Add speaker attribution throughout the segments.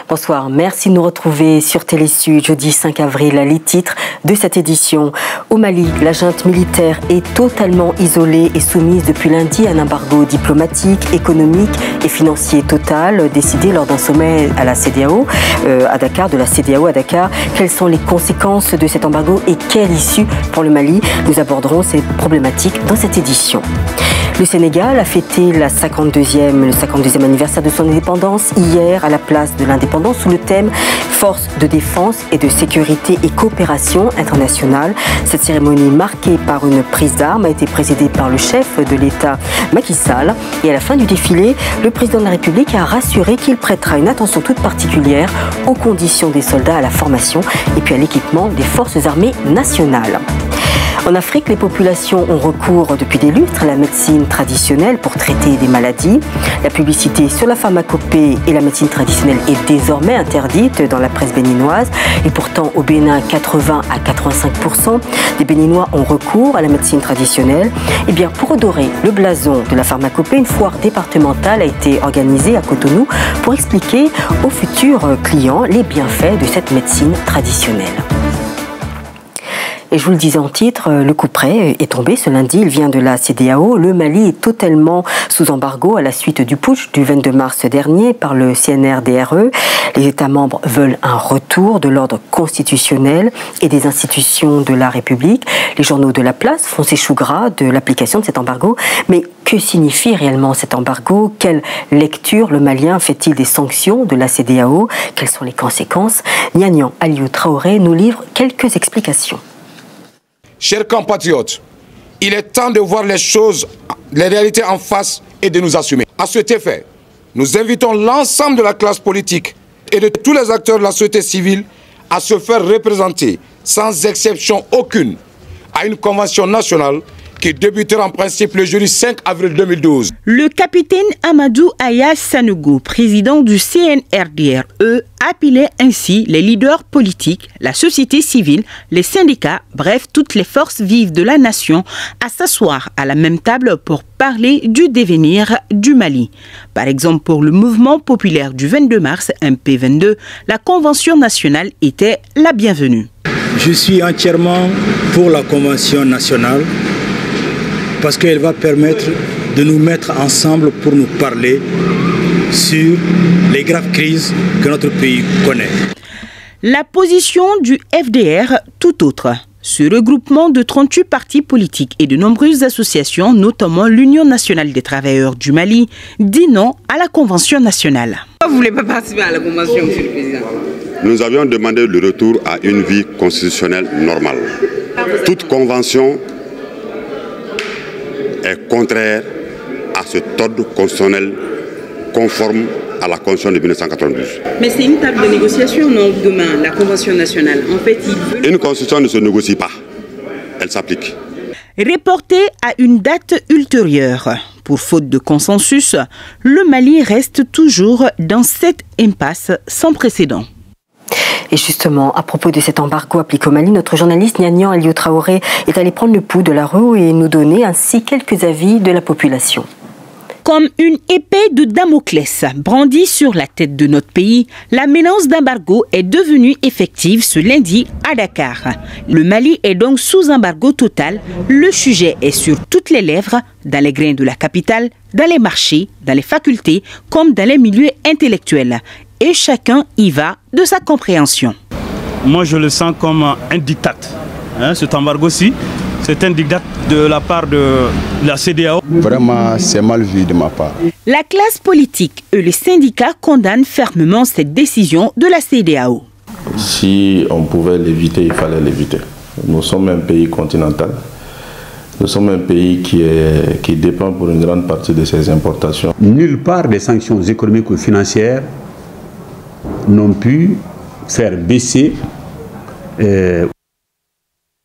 Speaker 1: Bonsoir, merci de nous retrouver sur Télé Sud, jeudi 5 avril, les titres de cette édition. Au Mali, la junte militaire est totalement isolée et soumise depuis lundi à un embargo diplomatique, économique et financier total décidé lors d'un sommet à la CEDEAO, à Dakar, de la CEDEAO à Dakar. Quelles sont les conséquences de cet embargo et quelle issue pour le Mali? Nous aborderons ces problématiques dans cette édition. Le Sénégal a fêté le 52e anniversaire de son indépendance hier à la place de l'indépendance sous le thème Force de défense et de sécurité et coopération internationale. Cette cérémonie marquée par une prise d'armes a été présidée par le chef de l'État Macky Sall. Et à la fin du défilé, le président de la République a rassuré qu'il prêtera une attention toute particulière aux conditions des soldats, à la formation et puis à l'équipement des forces armées nationales. En Afrique, les populations ont recours depuis des lustres à la médecine traditionnelle pour traiter des maladies. La publicité sur la pharmacopée et la médecine traditionnelle est désormais interdite dans la presse béninoise. Et pourtant, au Bénin, 80 à 85% des Béninois ont recours à la médecine traditionnelle. Et bien, pour redorer le blason de la pharmacopée, une foire départementale a été organisée à Cotonou pour expliquer aux futurs clients les bienfaits de cette médecine traditionnelle. Et je vous le disais en titre, le coup près est tombé ce lundi, il vient de la CEDEAO. Le Mali est totalement sous embargo à la suite du putsch du 22 mars dernier par le CNRDRE. Les États membres veulent un retour de l'ordre constitutionnel et des institutions de la République. Les journaux de la place font ses choux gras de l'application de cet embargo. Mais que signifie réellement cet embargo? Quelle lecture le Malien fait-il des sanctions de la CEDEAO? Quelles sont les conséquences? Nianian Aliou Traoré nous livre quelques explications.
Speaker 2: Chers compatriotes, il est temps de voir les choses, les réalités en face et de nous assumer. À cet effet, nous invitons l'ensemble de la classe politique et de tous les acteurs de la société civile à se faire représenter, sans exception aucune, à une convention nationale qui débutera en principe le jeudi 5 avril 2012.
Speaker 3: Le capitaine Amadou Aya Sanogo, président du CNRDRE, appelait ainsi les leaders politiques, la société civile, les syndicats, bref, toutes les forces vives de la nation à s'asseoir à la même table pour parler du devenir du Mali. Par exemple, pour le mouvement populaire du 22 mars, MP22, la Convention nationale était la bienvenue.
Speaker 4: Je suis entièrement pour la Convention nationale parce qu'elle va permettre de nous mettre ensemble pour nous parler sur les graves crises que notre pays connaît.
Speaker 3: La position du FDR, tout autre. Ce regroupement de 38 partis politiques et de nombreuses associations, notamment l'Union nationale des travailleurs du Mali, dit non à la Convention nationale.
Speaker 5: Pourquoi vous ne voulez pas participer à la Convention, Monsieur le Président?
Speaker 6: Nous avions demandé le retour à une vie constitutionnelle normale. Toute convention est contraire à cet ordre constitutionnel conforme à la Constitution de 1992.
Speaker 5: Mais c'est une table de négociation, non, demain, la Convention nationale. En fait, ils veulent...
Speaker 6: Une Constitution ne se négocie pas, elle s'applique.
Speaker 3: Reporté à une date ultérieure. Pour faute de consensus, le Mali reste toujours dans cette impasse sans précédent.
Speaker 1: Et justement, à propos de cet embargo appliqué au Mali, notre journaliste Nianian Aliou Traoré est allé prendre le pouls de la rue et nous donner ainsi quelques avis de la population.
Speaker 3: Comme une épée de Damoclès brandie sur la tête de notre pays, la menace d'embargo est devenue effective ce lundi à Dakar. Le Mali est donc sous embargo total. Le sujet est sur toutes les lèvres, dans les grains de la capitale, dans les marchés, dans les facultés, comme dans les milieux intellectuels. Et chacun y va de sa compréhension.
Speaker 7: Moi, je le sens comme un diktat. Cet embargo-ci, c'est un diktat de la part de la CEDEAO.
Speaker 8: Vraiment, c'est mal vu de ma part.
Speaker 3: La classe politique et les syndicats condamnent fermement cette décision de la CEDEAO.
Speaker 9: Si on pouvait l'éviter, il fallait l'éviter. Nous sommes un pays continental. Nous sommes un pays qui dépend pour une grande partie de ses importations.
Speaker 10: Nulle part des sanctions économiques ou financières n'ont pu faire baisser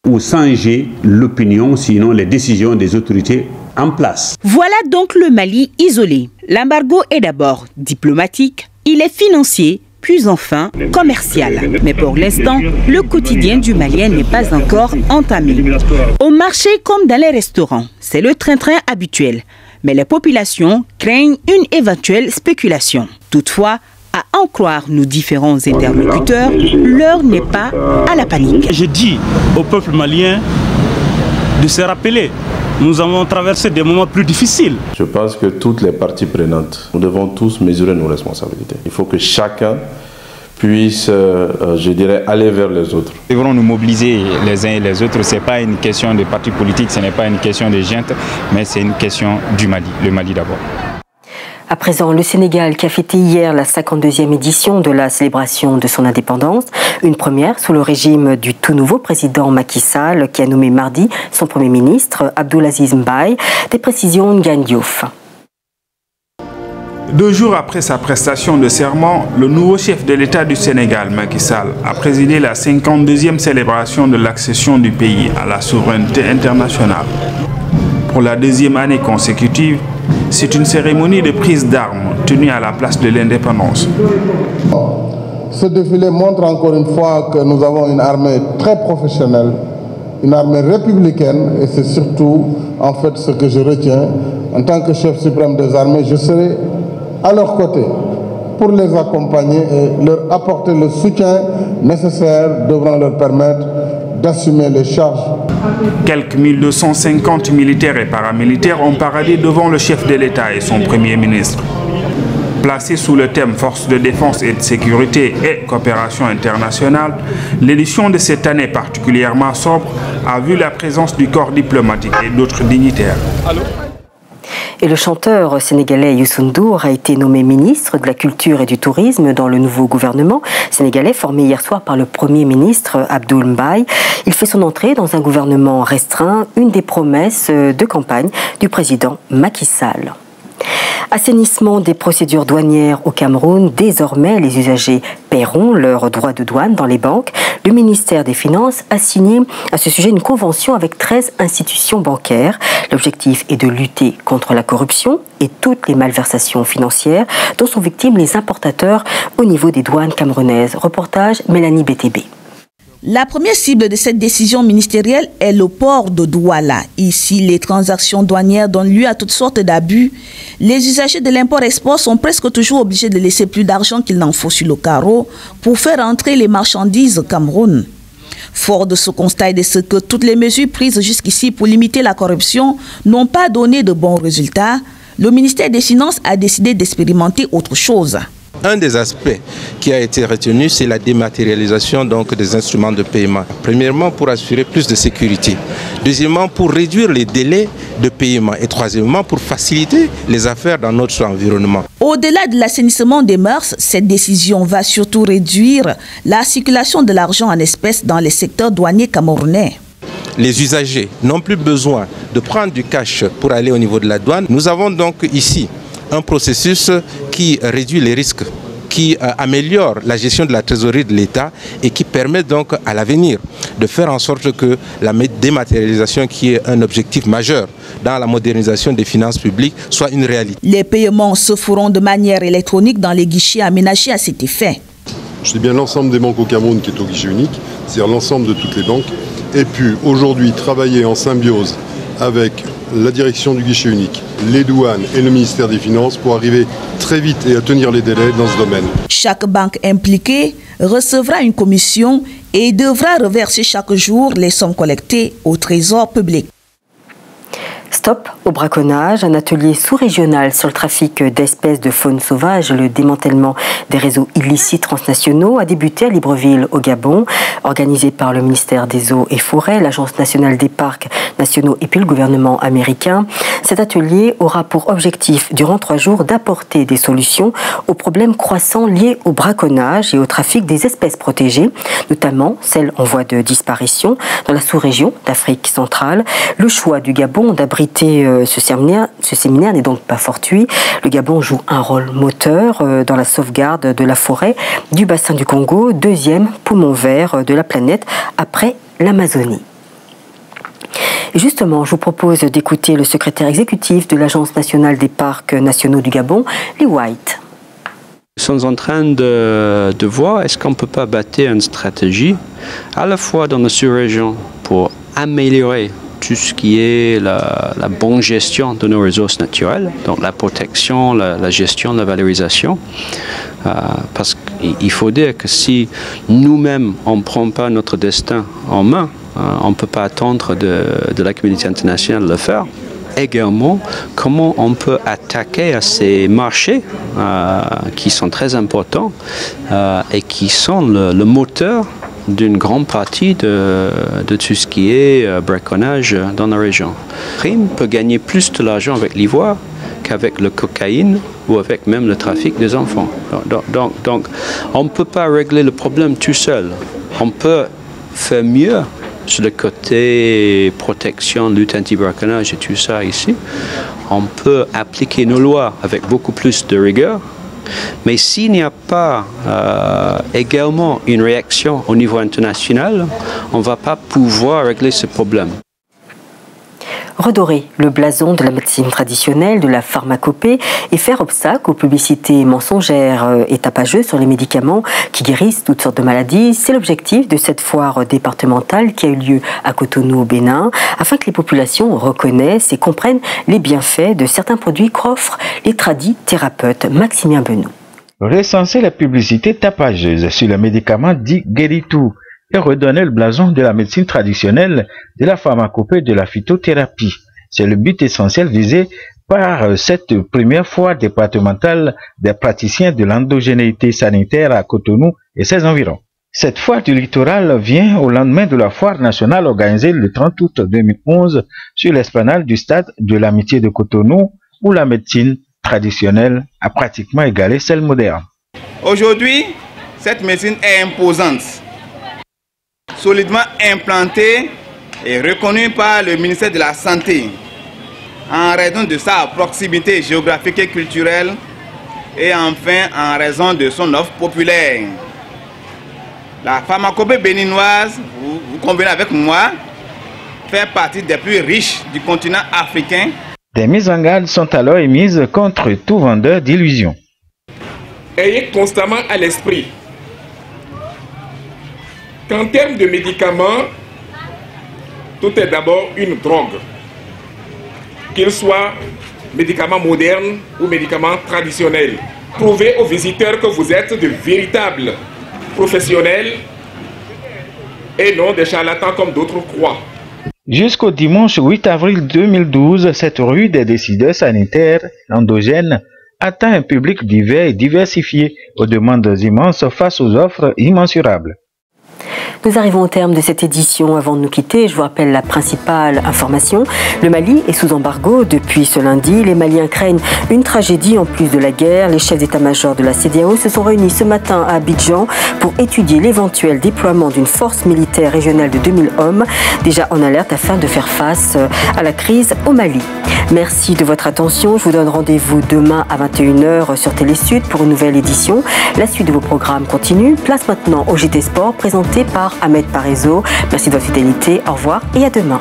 Speaker 10: ou ou changer l'opinion, sinon les décisions des autorités en place.
Speaker 3: Voilà donc le Mali isolé. L'embargo est d'abord diplomatique, il est financier, puis enfin commercial. Mais pour l'instant, le quotidien du Malien n'est pas encore entamé. Au marché comme dans les restaurants, c'est le train-train habituel. Mais les populations craignent une éventuelle spéculation. Toutefois, à en croire nos différents interlocuteurs, l'heure n'est pas à la panique.
Speaker 7: Je dis au peuple malien de se rappeler. Nous avons traversé des moments plus difficiles.
Speaker 9: Je pense que toutes les parties prenantes, nous devons tous mesurer nos responsabilités. Il faut que chacun puisse, je dirais, aller vers les autres.
Speaker 11: Nous devrons nous mobiliser les uns et les autres. Ce n'est pas une question de partis politiques, ce n'est pas une question de junte, mais c'est une question du Mali, le Mali d'abord.
Speaker 1: À présent, le Sénégal qui a fêté hier la 52e édition de la célébration de son indépendance, une première sous le régime du tout nouveau président Macky Sall qui a nommé mardi son Premier ministre Abdoulaziz Mbaye. Des précisions Ngagne Diouf.
Speaker 12: 2 jours après sa prestation de serment, le nouveau chef de l'État du Sénégal, Macky Sall, a présidé la 52e célébration de l'accession du pays à la souveraineté internationale. Pour la 2e année consécutive, c'est une cérémonie de prise d'armes tenue à la place de l'indépendance.
Speaker 13: Ce défilé montre encore une fois que nous avons une armée très professionnelle, une armée républicaine, et c'est surtout en fait ce que je retiens. En tant que chef suprême des armées, je serai à leur côté pour les accompagner et leur apporter le soutien nécessaire devant leur permettre d'assumer les charges.
Speaker 12: Quelques 1250 militaires et paramilitaires ont paradé devant le chef de l'État et son Premier ministre. Placée sous le thème Forces de défense et de sécurité et coopération internationale, l'édition de cette année particulièrement sobre a vu la présence du corps diplomatique et d'autres dignitaires.
Speaker 1: Et le chanteur sénégalais Youssou N'Dour a été nommé ministre de la Culture et du Tourisme dans le nouveau gouvernement sénégalais formé hier soir par le Premier ministre Abdoul Mbaye. Il fait son entrée dans un gouvernement restreint, une des promesses de campagne du président Macky Sall. Assainissement des procédures douanières au Cameroun. Désormais, les usagers paieront leurs droits de douane dans les banques. Le ministère des Finances a signé à ce sujet une convention avec 13 institutions bancaires. L'objectif est de lutter contre la corruption et toutes les malversations financières dont sont victimes les importateurs au niveau des douanes camerounaises. Reportage Mélanie BTB.
Speaker 14: La première cible de cette décision ministérielle est le port de Douala. Ici, les transactions douanières donnent lieu à toutes sortes d'abus. Les usagers de l'import-export sont presque toujours obligés de laisser plus d'argent qu'il n'en faut sur le carreau pour faire entrer les marchandises au Cameroun. Fort de ce constat et de ce que toutes les mesures prises jusqu'ici pour limiter la corruption n'ont pas donné de bons résultats, le ministère des Finances a décidé d'expérimenter autre chose.
Speaker 15: Un des aspects qui a été retenu, c'est la dématérialisation donc, des instruments de paiement. Premièrement, pour assurer plus de sécurité. Deuxièmement, pour réduire les délais de paiement. Et troisièmement, pour faciliter les affaires dans notre environnement.
Speaker 14: Au-delà de l'assainissement des mœurs, cette décision va surtout réduire la circulation de l'argent en espèces dans les secteurs douaniers camerounais.
Speaker 15: Les usagers n'ont plus besoin de prendre du cash pour aller au niveau de la douane. Nous avons donc ici un processus qui réduit les risques, qui améliore la gestion de la trésorerie de l'État et qui permet donc à l'avenir de faire en sorte que la dématérialisation, qui est un objectif majeur dans la modernisation des finances publiques, soit une réalité.
Speaker 14: Les paiements se feront de manière électronique dans les guichets aménagés à cet effet.
Speaker 16: Je dis bien l'ensemble des banques au Cameroun qui est au guichet unique, c'est-à-dire l'ensemble de toutes les banques, et puis aujourd'hui travailler en symbiose avec la direction du guichet unique, les douanes et le ministère des Finances pour arriver très vite et à tenir les délais dans ce domaine.
Speaker 14: Chaque banque impliquée recevra une commission et devra reverser chaque jour les sommes collectées au trésor public.
Speaker 1: Stop au braconnage, un atelier sous-régional sur le trafic d'espèces de faune sauvage, le démantèlement des réseaux illicites transnationaux a débuté à Libreville au Gabon, organisé par le ministère des Eaux et Forêts, l'Agence nationale des parcs nationaux et puis le gouvernement américain. Cet atelier aura pour objectif, durant 3 jours, d'apporter des solutions aux problèmes croissants liés au braconnage et au trafic des espèces protégées, notamment celles en voie de disparition dans la sous-région d'Afrique centrale. Le choix du Gabon d'abriter ce séminaire n'est donc pas fortuit. Le Gabon joue un rôle moteur dans la sauvegarde de la forêt du bassin du Congo, 2e poumon vert de la planète après l'Amazonie. Et justement, je vous propose d'écouter le secrétaire exécutif de l'Agence nationale des parcs nationaux du Gabon, Lee White.
Speaker 17: Nous sommes en train de voir est-ce qu'on ne peut pas bâtir une stratégie à la fois dans la sous-région pour améliorer tout ce qui est la bonne gestion de nos ressources naturelles, donc la protection, la gestion, la valorisation. Parce qu'il faut dire que si nous-mêmes, on ne prend pas notre destin en main, on ne peut pas attendre de la communauté internationale de le faire. Également, comment on peut attaquer à ces marchés qui sont très importants et qui sont le moteur d'une grande partie de tout ce qui est braconnage dans la région. Crime peut gagner plus de l'argent avec l'ivoire qu'avec le cocaïne ou avec même le trafic des enfants. Donc on ne peut pas régler le problème tout seul. On peut faire mieux sur le côté protection, lutte anti-braconnage et tout ça ici. On peut appliquer nos lois avec beaucoup plus de rigueur. Mais s'il n'y a pas également une réaction au niveau international, on ne va pas pouvoir régler ce problème.
Speaker 1: Redorer le blason de la médecine traditionnelle, de la pharmacopée et faire obstacle aux publicités mensongères et tapageuses sur les médicaments qui guérissent toutes sortes de maladies, c'est l'objectif de cette foire départementale qui a eu lieu à Cotonou au Bénin, afin que les populations reconnaissent et comprennent les bienfaits de certains produits qu'offrent les tradis thérapeutes. Maximien Benoît.
Speaker 18: Recenser la publicité tapageuse sur les médicaments dits guéris-tout et redonner le blason de la médecine traditionnelle, de la pharmacopée et de la phytothérapie. C'est le but essentiel visé par cette première foire départementale des praticiens de l'endogénéité sanitaire à Cotonou et ses environs. Cette foire du littoral vient au lendemain de la foire nationale organisée le 30 août 2011 sur l'esplanade du stade de l'Amitié de Cotonou, où la médecine traditionnelle a pratiquement égalé celle moderne.
Speaker 19: Aujourd'hui, cette médecine est imposante, solidement implantée et reconnue par le ministère de la Santé en raison de sa proximité géographique et culturelle et enfin en raison de son offre populaire. La pharmacopée béninoise, vous convenez avec moi, fait partie des plus riches du continent africain.
Speaker 18: Des mises en garde sont alors émises contre tout vendeur d'illusions.
Speaker 20: Ayez constamment à l'esprit qu'en termes de médicaments, tout est d'abord une drogue. Qu'il soit médicaments modernes ou médicaments traditionnels. Prouvez aux visiteurs que vous êtes de véritables professionnels et non des charlatans comme d'autres croient.
Speaker 18: Jusqu'au dimanche 8 avril 2012, cette rue des décideurs sanitaires endogènes atteint un public divers et diversifié, aux demandes immenses face aux offres immensurables.
Speaker 1: Nous arrivons au terme de cette édition. Avant de nous quitter, je vous rappelle la principale information. Le Mali est sous embargo depuis ce lundi. Les Maliens craignent une tragédie en plus de la guerre. Les chefs d'état-major de la CEDEAO se sont réunis ce matin à Abidjan pour étudier l'éventuel déploiement d'une force militaire régionale de 2000 hommes, déjà en alerte afin de faire face à la crise au Mali. Merci de votre attention. Je vous donne rendez-vous demain à 21h sur Télésud pour une nouvelle édition. La suite de vos programmes continue. Place maintenant au JT Sport présenté par Ahmed Parezo. Merci de votre fidélité. Au revoir et à demain.